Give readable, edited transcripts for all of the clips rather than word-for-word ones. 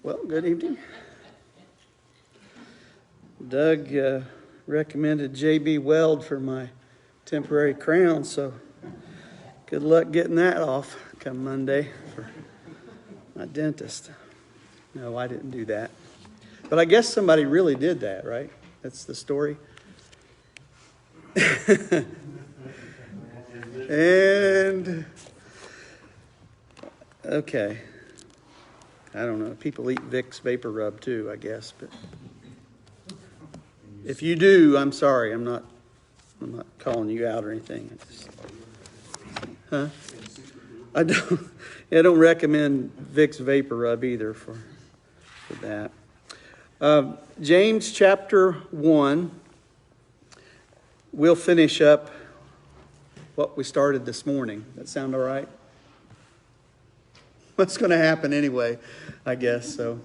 Well, good evening. Doug recommended J.B. Weld for my temporary crown, so good luck getting that off come Monday for my dentist. No, I didn't do that. But I guess somebody really did that, right? That's the story. And, okay. I don't know. People eat Vicks Vapor Rub too, I guess. But if you do, I'm sorry. I'm not calling you out or anything. I don't recommend Vicks Vapor Rub either for that. James chapter 1. We'll finish up what we started this morning. That sound all right? What's going to happen anyway, I guess. So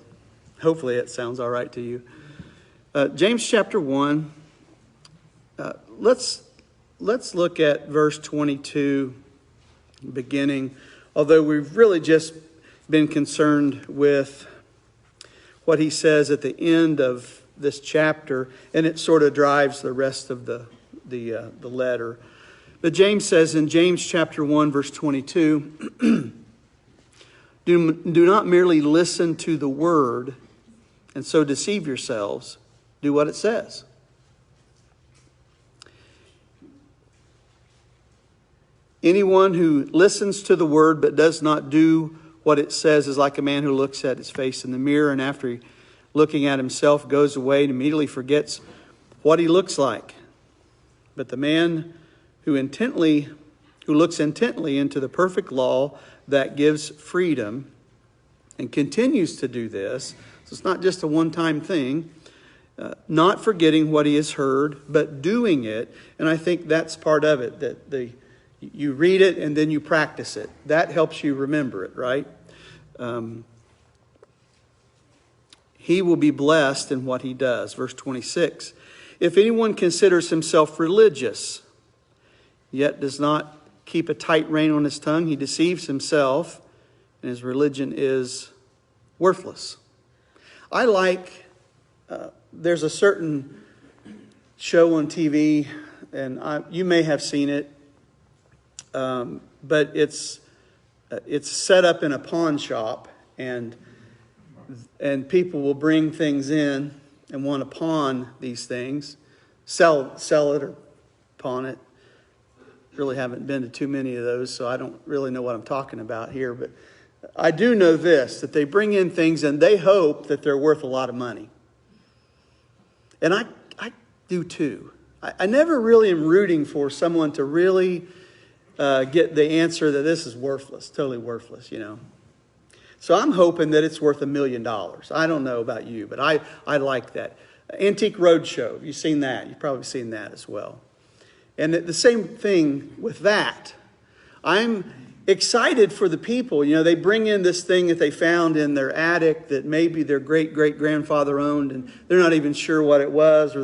hopefully it sounds all right to you. James chapter 1. Let's look at verse 22 beginning. Although we've really just been concerned with what he says at the end of this chapter, and it sort of drives the rest of the letter. But James says in James chapter 1, verse 22, do not merely listen to the word and so deceive yourselves. Do what it says. Anyone who listens to the word but does not do what it says is like a man who looks at his face in the mirror and after looking at himself goes away and immediately forgets what he looks like. But the man who looks intently into the perfect law that gives freedom and continues to do this, so it's not just a one-time thing, not forgetting what he has heard, but doing it. And I think that's part of it, that you read it and then you practice it. That helps you remember it, right? He will be blessed in what he does. Verse 26. If anyone considers himself religious, yet does not keep a tight rein on his tongue, he deceives himself, and his religion is worthless. I like, there's a certain show on TV, and you may have seen it, but it's set up in a pawn shop, and people will bring things in and want to pawn these things, sell it or pawn it. Really haven't been to too many of those, so I don't really know what I'm talking about here. But I do know this, that they bring in things and they hope that they're worth a lot of money. And I do too. I never really am rooting for someone to really get the answer that this is worthless, totally worthless, you know. So I'm hoping that it's worth $1 million. I don't know about you, but I like that. Antique Roadshow, you've seen that. You've probably seen that as well. And the same thing with that. I'm excited for the people. You know, they bring in this thing that they found in their attic that maybe their great-great-grandfather owned, and they're not even sure what it was, or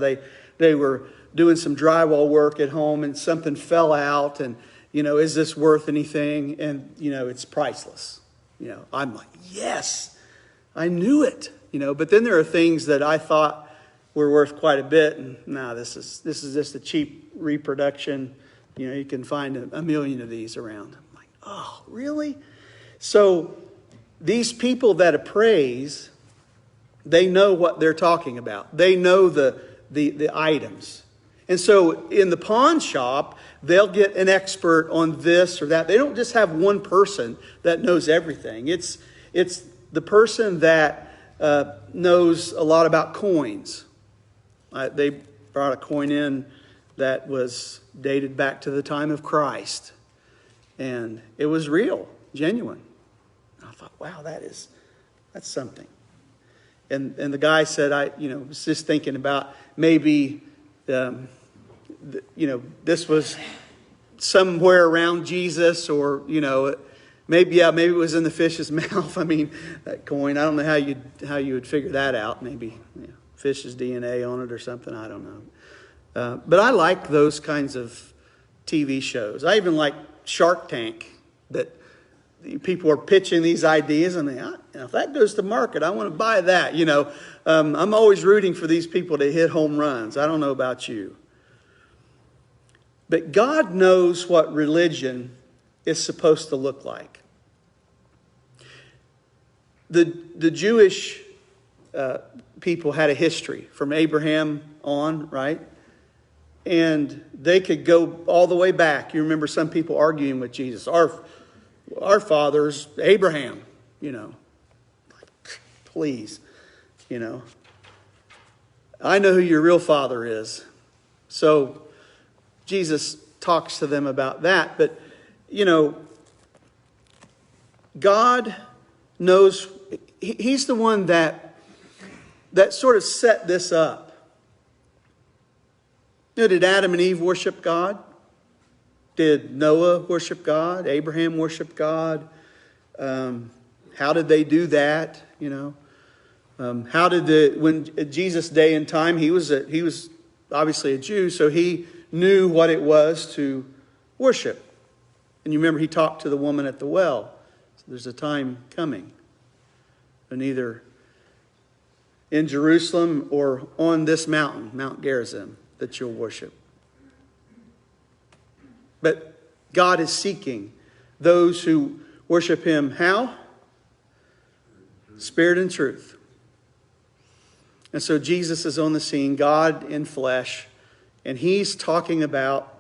they were doing some drywall work at home and something fell out, and, you know, is this worth anything? And, you know, it's priceless. You know, I'm like, yes, I knew it. You know, but then there are things that I thought were worth quite a bit, and this is just a cheap reproduction. You know, you can find a million of these around. I'm like, oh, really? So these people that appraise, they know what they're talking about. They know the items. And so in the pawn shop, they'll get an expert on this or that. They don't just have one person that knows everything. It's the person that knows a lot about coins. They brought a coin in that was dated back to the time of Christ. And it was real, genuine. And I thought, wow, that's something. And the guy said, was just thinking about maybe, this was somewhere around Jesus, or, maybe it was in the fish's mouth. I mean, that coin, I don't know how you would figure that out. Maybe fish's DNA on it or something. I don't know. But I like those kinds of TV shows. I even like Shark Tank, that people are pitching these ideas, and Now, if that goes to market, I want to buy that. I'm always rooting for these people to hit home runs. I don't know about you. But God knows what religion is supposed to look like. The Jewish people had a history from Abraham on, right? And they could go all the way back. You remember some people arguing with Jesus. Our father's Abraham, Please, I know who your real father is. So Jesus talks to them about that. But, God knows. He's the one that sort of set this up. Did Adam and Eve worship God? Did Noah worship God? Abraham worship God? How did they do that? How did when Jesus' day and time, he was obviously a Jew, so he knew what it was to worship. And you remember he talked to the woman at the well. So there's a time coming, and either in Jerusalem or on this mountain, Mount Gerizim, that you'll worship. But God is seeking those who worship Him. How? Spirit and truth. And so Jesus is on the scene, God in flesh, and He's talking about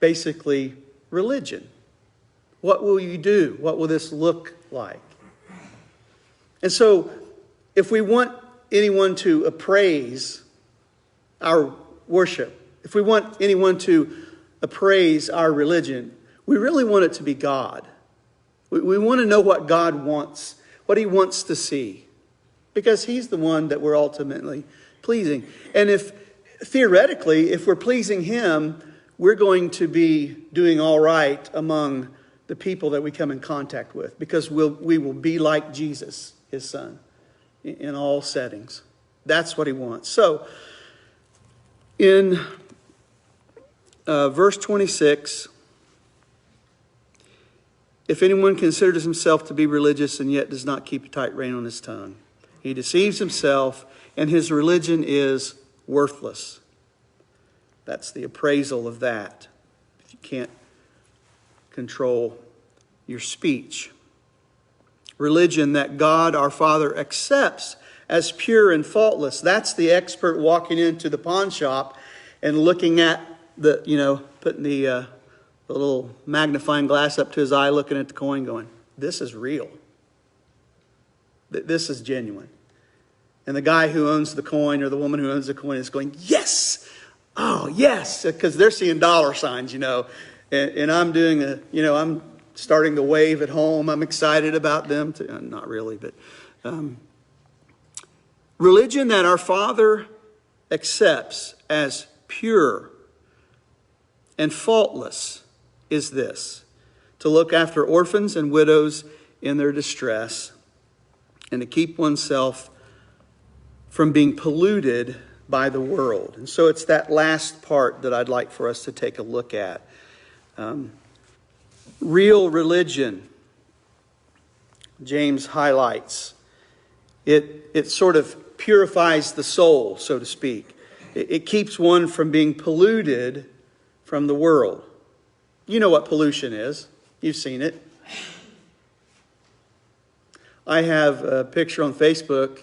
basically religion. What will you do? What will this look like? And so if we want anyone to appraise our worship, if we want anyone to appraise our religion, we really want it to be God. We want to know what God wants, what He wants to see, because He's the one that we're ultimately pleasing. And if theoretically, if we're pleasing Him, we're going to be doing all right among the people that we come in contact with, because we will be like Jesus, His Son, in all settings. That's what He wants. So, in verse 26, if anyone considers himself to be religious and yet does not keep a tight rein on his tongue, he deceives himself, and his religion is worthless. That's the appraisal of that. If you can't control your speech. Religion that God our Father accepts as pure and faultless. That's the expert walking into the pawn shop and looking at putting the little magnifying glass up to his eye, looking at the coin going, this is real. This is genuine. And the guy who owns the coin or the woman who owns the coin is going, yes! Oh, yes! Because they're seeing dollar signs, And I'm doing I'm starting to wave at home. I'm excited about them. Not really, but religion that our Father accepts as pure and faultless is this: to look after orphans and widows in their distress, and to keep oneself from being polluted by the world. And so it's that last part that I'd like for us to take a look at. Real religion, James highlights. It sort of purifies the soul, so to speak. It keeps one from being polluted from the world. You know what pollution is. You've seen it. I have a picture on Facebook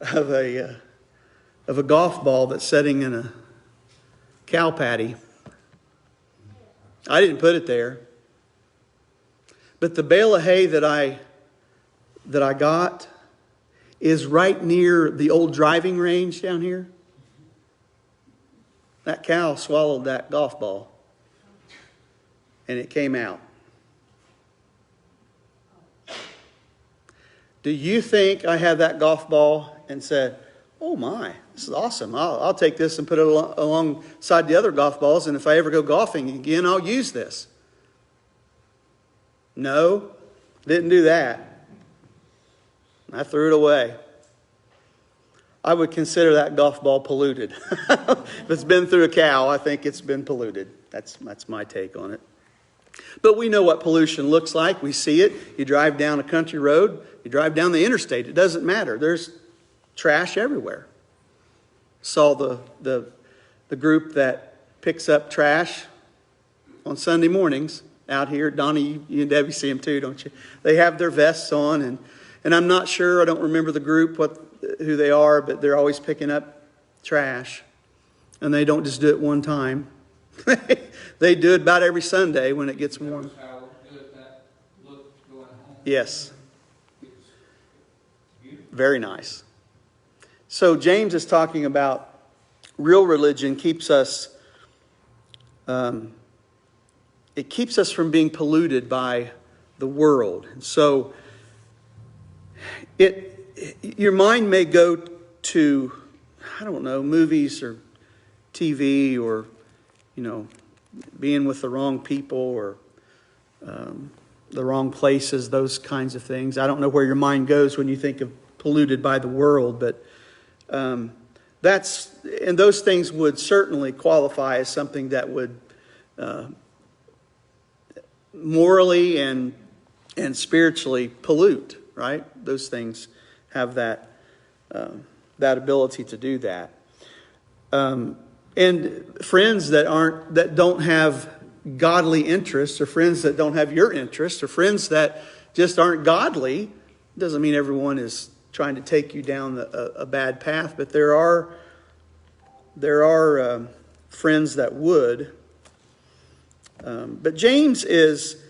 of a golf ball that's sitting in a cow patty. I didn't put it there. But the bale of hay that I got is right near the old driving range down here. That cow swallowed that golf ball. And it came out. Do you think I had that golf ball and said, oh my, this is awesome. I'll take this and put it alongside the other golf balls, and if I ever go golfing again, I'll use this? No, didn't do that. I threw it away. I would consider that golf ball polluted. If it's been through a cow, I think it's been polluted. That's my take on it. But we know what pollution looks like. We see it. You drive down a country road, you drive down the interstate. It doesn't matter. There's trash everywhere. Saw the group that picks up trash on Sunday mornings out here. Donnie, you and Debbie see them too, don't you? They have their vests on, and I'm not sure, I don't remember the group, who they are, but they're always picking up trash. And they don't just do it one time. They do it about every Sunday when it gets warm. Yes. Very nice. So James is talking about real religion keeps us, it keeps us from being polluted by the world. And so your mind may go to, I don't know, movies or TV or, being with the wrong people or the wrong places, those kinds of things. I don't know where your mind goes when you think of polluted by the world, but and those things would certainly qualify as something that would morally and spiritually pollute, right? Those things have that ability to do that. And friends that don't have godly interests, or friends that don't have your interests, or friends that just aren't godly, doesn't mean everyone is trying to take you down a bad path, but there are friends that would. But James is,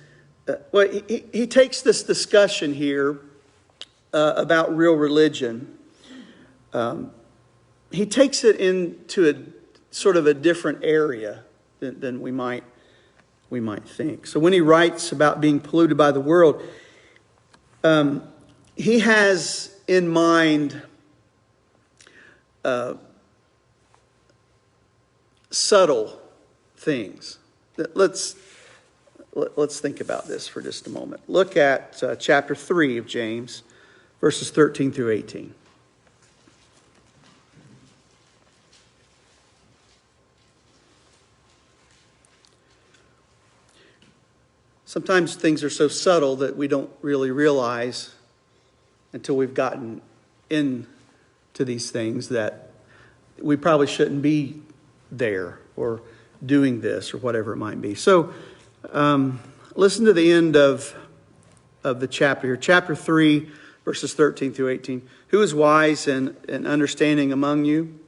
he takes this discussion here about real religion. He takes it into a sort of a different area than we might think. So when he writes about being polluted by the world, he has in mind subtle things. Let's think about this for just a moment. Look at chapter 3 of James, verses 13 through 18. Sometimes things are so subtle that we don't really realize until we've gotten into these things that we probably shouldn't be there or doing this or whatever it might be. So listen to the end of the chapter here. Chapter 3, verses 13 through 18. Who is wise and understanding among you?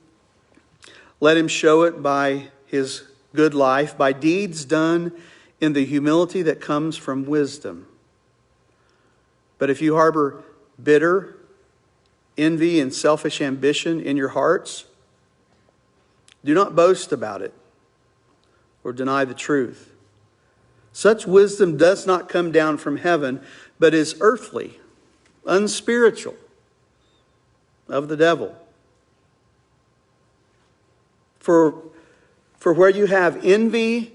Let him show it by his good life, by deeds done in the humility that comes from wisdom. But if you harbor bitter envy and selfish ambition in your hearts, do not boast about it or deny the truth. Such wisdom does not come down from heaven, but is earthly, unspiritual, of the devil. For where you have envy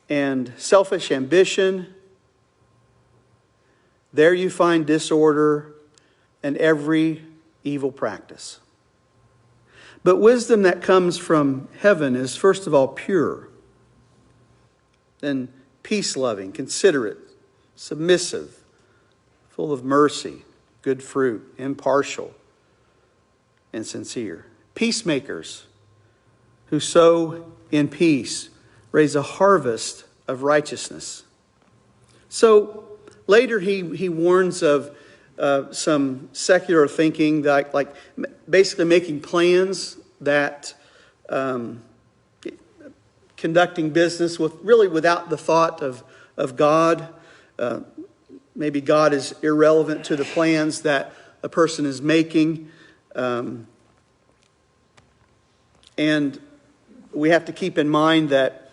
and selfish ambition, there you find disorder and every evil practice. But wisdom that comes from heaven is first of all pure, then peace-loving, considerate, submissive, full of mercy, good fruit, impartial, and sincere. Peacemakers who sow in peace raise a harvest of righteousness. So later he warns of some secular thinking, like basically making plans that conducting business without the thought of God. Maybe God is irrelevant to the plans that a person is making. And we have to keep in mind that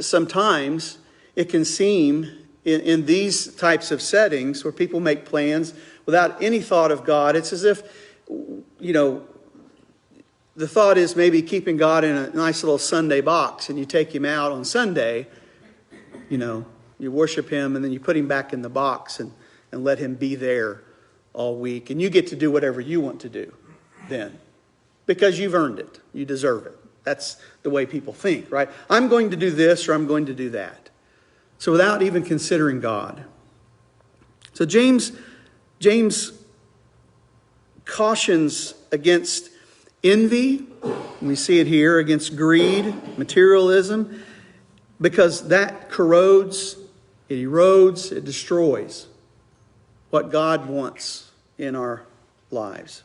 sometimes it can seem in these types of settings where people make plans without any thought of God, it's as if, the thought is maybe keeping God in a nice little Sunday box, and you take him out on Sunday, you worship him, and then you put him back in the box and let him be there all week. And you get to do whatever you want to do then, because you've earned it. You deserve it. That's the way people think, right? I'm going to do this or I'm going to do that. So without even considering God. So James cautions against envy. We see it here, against greed, materialism, because that corrodes, it erodes, it destroys what God wants in our lives.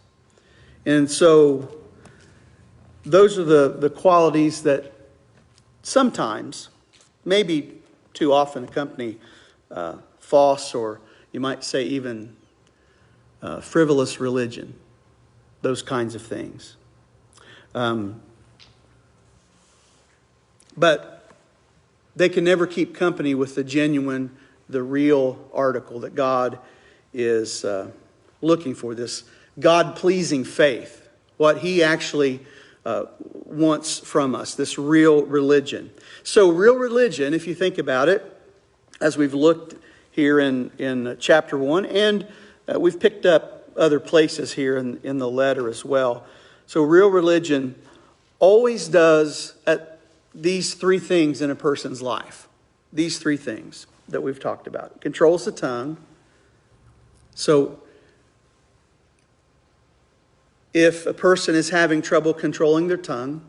And so those are the qualities that sometimes, maybe too often, accompany false, or you might say even frivolous religion. Those kinds of things. But they can never keep company with the genuine, the real article that God is looking for, this God-pleasing faith, what He actually wants from us, this real religion. So real religion, if you think about it, as we've looked here in chapter 1, and we've picked up other places here in the letter as well. So real religion always does these three things in a person's life. These three things that we've talked about. It controls the tongue. So if a person is having trouble controlling their tongue,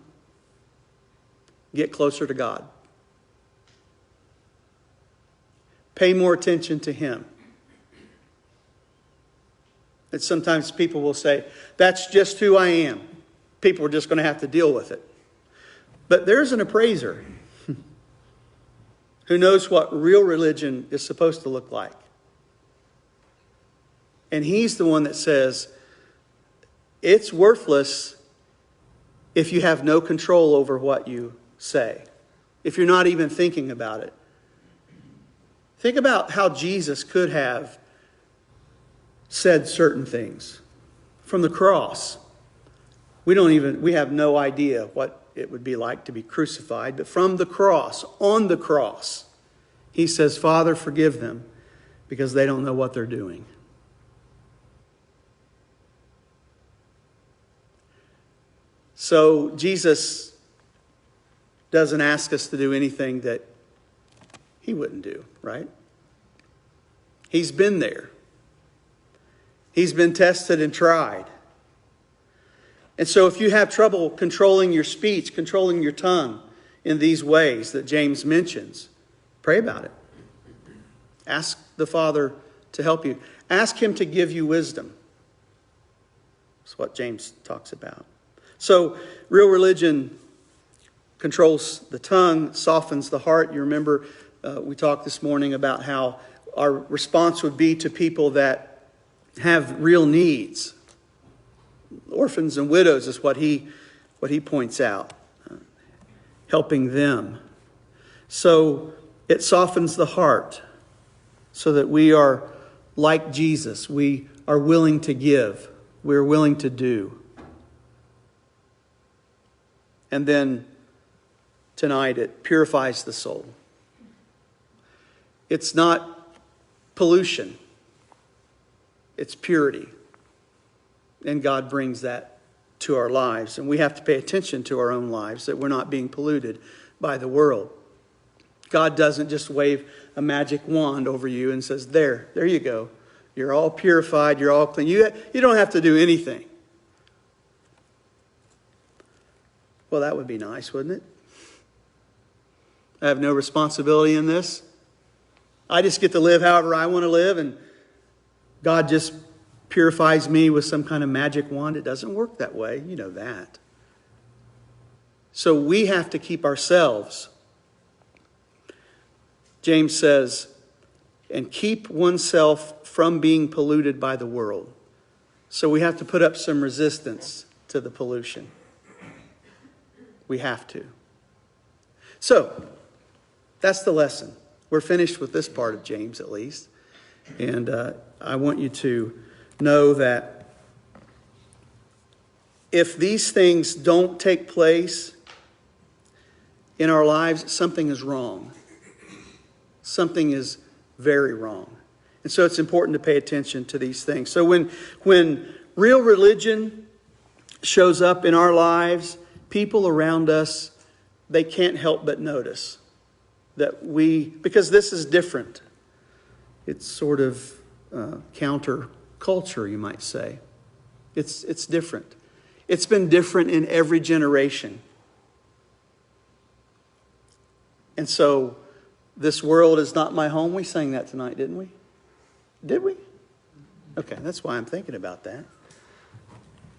get closer to God. Pay more attention to Him. And sometimes people will say, that's just who I am. People are just going to have to deal with it. But there's an appraiser who knows what real religion is supposed to look like. And He's the one that says, it's worthless if you have no control over what you say. If you're not even thinking about it. Think about how Jesus could have said certain things from the cross. We have no idea what it would be like to be crucified, but from the cross, on the cross, He says, Father, forgive them because they don't know what they're doing. So Jesus doesn't ask us to do anything that He wouldn't do, right? He's been there. He's been tested and tried. And so if you have trouble controlling your speech, controlling your tongue in these ways that James mentions, pray about it. Ask the Father to help you. Ask Him to give you wisdom. That's what James talks about. So real religion controls the tongue, softens the heart. You remember we talked this morning about how our response would be to people that have real needs. Orphans and widows is what he points out. Helping them. So it softens the heart so that we are like Jesus. We are willing to give. We're willing to do. And then tonight it purifies the soul. It's not pollution. It's purity. And God brings that to our lives. And we have to pay attention to our own lives, that we're not being polluted by the world. God doesn't just wave a magic wand over you and says, there you go. You're all purified. You're all clean. You don't have to do anything. Well, that would be nice, wouldn't it? I have no responsibility in this. I just get to live however I want to live, and God just purifies me with some kind of magic wand. It doesn't work that way. You know that. So we have to keep ourselves. James says, and keep oneself from being polluted by the world. So we have to put up some resistance to the pollution. We have to. So, that's the lesson. We're finished with this part of James, at least. And I want you to know that if these things don't take place in our lives, something is wrong. Something is very wrong. And so it's important to pay attention to these things. So when real religion shows up in our lives, people around us, they can't help but notice. because this is different. It's sort of counter culture, you might say. It's different. It's been different in every generation. And so, this world is not my home. We sang that tonight, didn't we? Did we? Okay, that's why I'm thinking about that.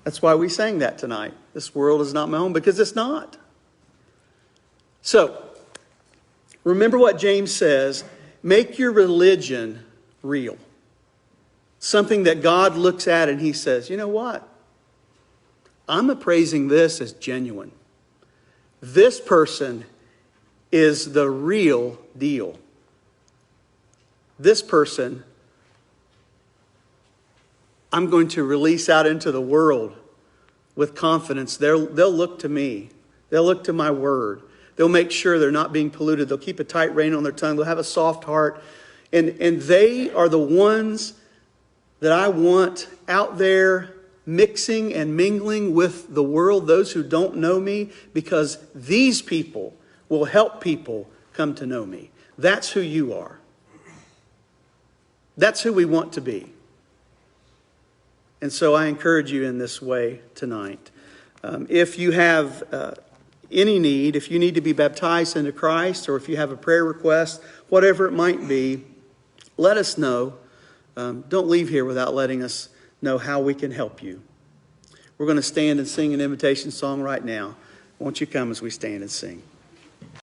That's why we sang that tonight. This world is not my home, because it's not. So, remember what James says. Make your religion real. Something that God looks at and he says, you know what? I'm appraising this as genuine. This person is the real deal. This person, I'm going to release out into the world with confidence. They'll look to me. They'll look to my word. They'll make sure they're not being polluted. They'll keep a tight rein on their tongue. They'll have a soft heart. And they are the ones that I want out there mixing and mingling with the world, those who don't know me, because these people will help people come to know me. That's who you are. That's who we want to be. And so I encourage you in this way tonight. If you have any need, if you need to be baptized into Christ, or if you have a prayer request, whatever it might be, let us know. Don't leave here without letting us know how we can help you. We're going to stand and sing an invitation song right now. Won't you come as we stand and sing?